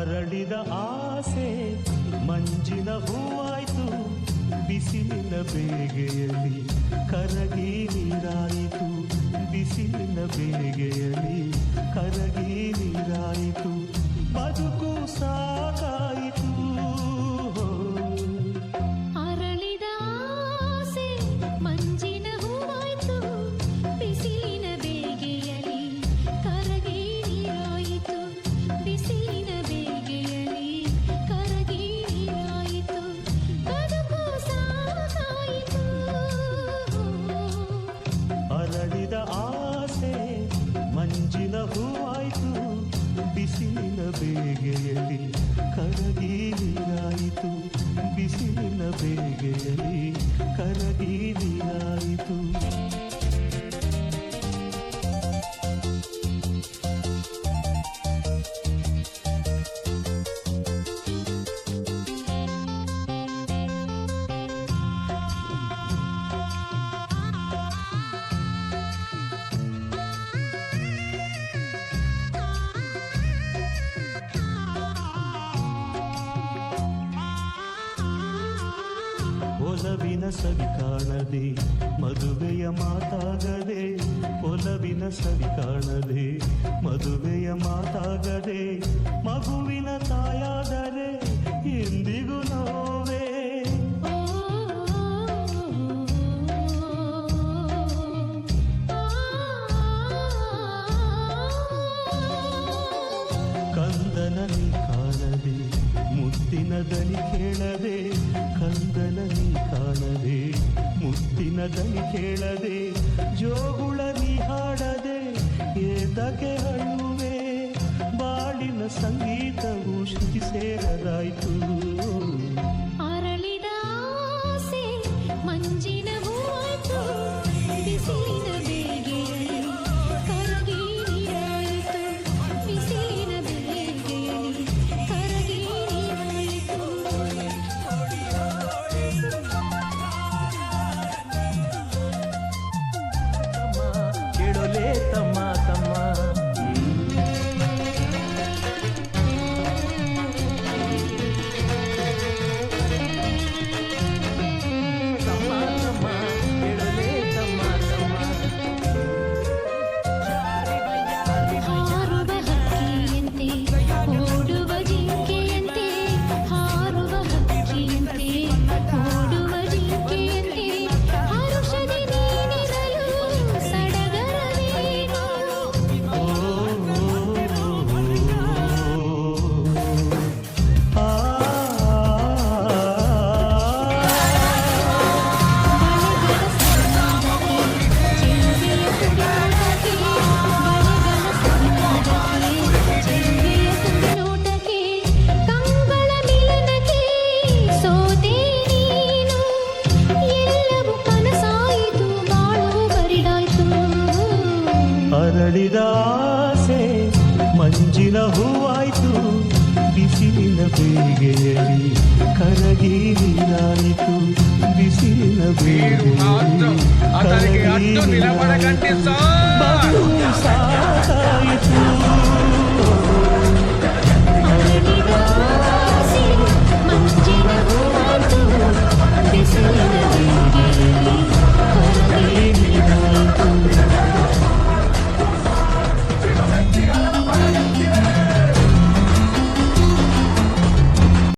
ಅರಳಿದ ಆಸೆ ಮಂಜಿನ ಹೂವಾಯ್ತು, ಬಿಸಿಲಿನ ಬೇಗೆಯಲ್ಲಿ ಕರಗಿ ನೀರಾಯಿತು, ಬಿಸಿಲಿನ ಬೇಗೆಯಲ್ಲಿ ಕರಗಿ ನೀರಾಯಿತು, ಬದುಕು ಸಾಕಾಯಿತು. ಅರಳಿದ ಆಸೆ ಮಂಜಿನ ಹೂವಾಯ್ತು, ಬಿಸಿಲಿನ ಬೇಗೆಯಲ್ಲಿ ಕರಗಿ ನೀರಾಯಿತು, ಬಿಸಿಲಿನ ಬೇಗೆಯಲ್ಲಿ ಕರಗಿ ನೀರಾಯಿತು, ಬದುಕು ಸಾಕಾಯಿತು. ಅರಳಿದ ಆಸೆ ಮಂಜಿನ ಹೂವಾಯ್ತು, ಬಿಸಿಲಿನ ಬೇಗೆಯಲ್ಲಿ ಕರಗಿ ನೀರಾಯಿತು, ಬಿಸಿಲಿನ ಬೇಗೆಯಲ್ಲಿ ಕರಗಿ ನೀರಾಯಿತು. ಒಲವಿನ ಸವಿ ಕಾಣದೆ ಮದುವೆಯ ಮಾತಾಗದೆ, ಒಲವಿನ ಸವಿ ಕಾಣದೆ ಮದುವೆಯ ಮಾತಾಗದೆ, ಮಗುವಿನ ತಾಯಾದರೆ ಎಂದಿಗೂ ನೋವೇ. ಕಂದನ ನೀ ಕಾಣದೆ ಮುತ್ತಿನ ದನಿ ಕೇಳದೆ, ಕಂದನ ನೀ ಕಾಣದೆ ಮುತ್ತಿನ ದನಿ ಕೇಳದೆ, ಜೋಗುಳ ನೀ ಹಾಡದೆ ಏತಕ್ಕೆ ಅಳುವೆ, ಬಾಳಿನ ಸಂಗೀತವು ಶ್ರುತಿ ಸೇರದಾಯ್ತು. ಅರಳಿದ ಆಸೆ ಮಂಜಿನ ಹೂವಾಯ್ತು, ಬಿಸಿಲಿನ ಬೇಗೆಯಲ್ಲಿ ಕರಗಿ ನೀರಾಯಿತು, ಬಿಸಿಲಿನ ಬೇಗೆಯಲ್ಲಿ ಕರಗಿ ನೀರಾಯಿತು. ಕೇಳಲೇ ತಮ್ಮ ತಮ್ಮ ಹಾರುವ ಹಕ್ಕಿಯಂತೆ ಓಡುವ ಜಿಂಕೆಯಂತೆ, ಹಾರುವ ಹಕ್ಕಿಯಂತೆ ಓಡುವ ಜಿಂಕೆಯಂತೆ, ಹರುಷದಿ ನೀನಿರಲು ಸಡಗರವೇನು. ಕಂಗಳ ಮಿಲನಕ್ಕೆ ಸೋತೆ ನೀನು, ಎಲ್ಲವೂ ಕನಸಾಯಿತು, ಬಾಳು ಬರಿದಾಯ್ತು. ಅರಳಿದ ಆಸೆ ಮಂಜಿನ ಹೂವಾಯ್ತು, ಬಿಸಿಲಿನ ಬೇಗೆಯಲ್ಲಿ ಕರಗಿ ನೀರಾಯಿತು, ಬಿಸಿಲಿನ ಬೇಗೆಯಲ್ಲಿ ಕರಗಿ ನೀರಾಯಿತು.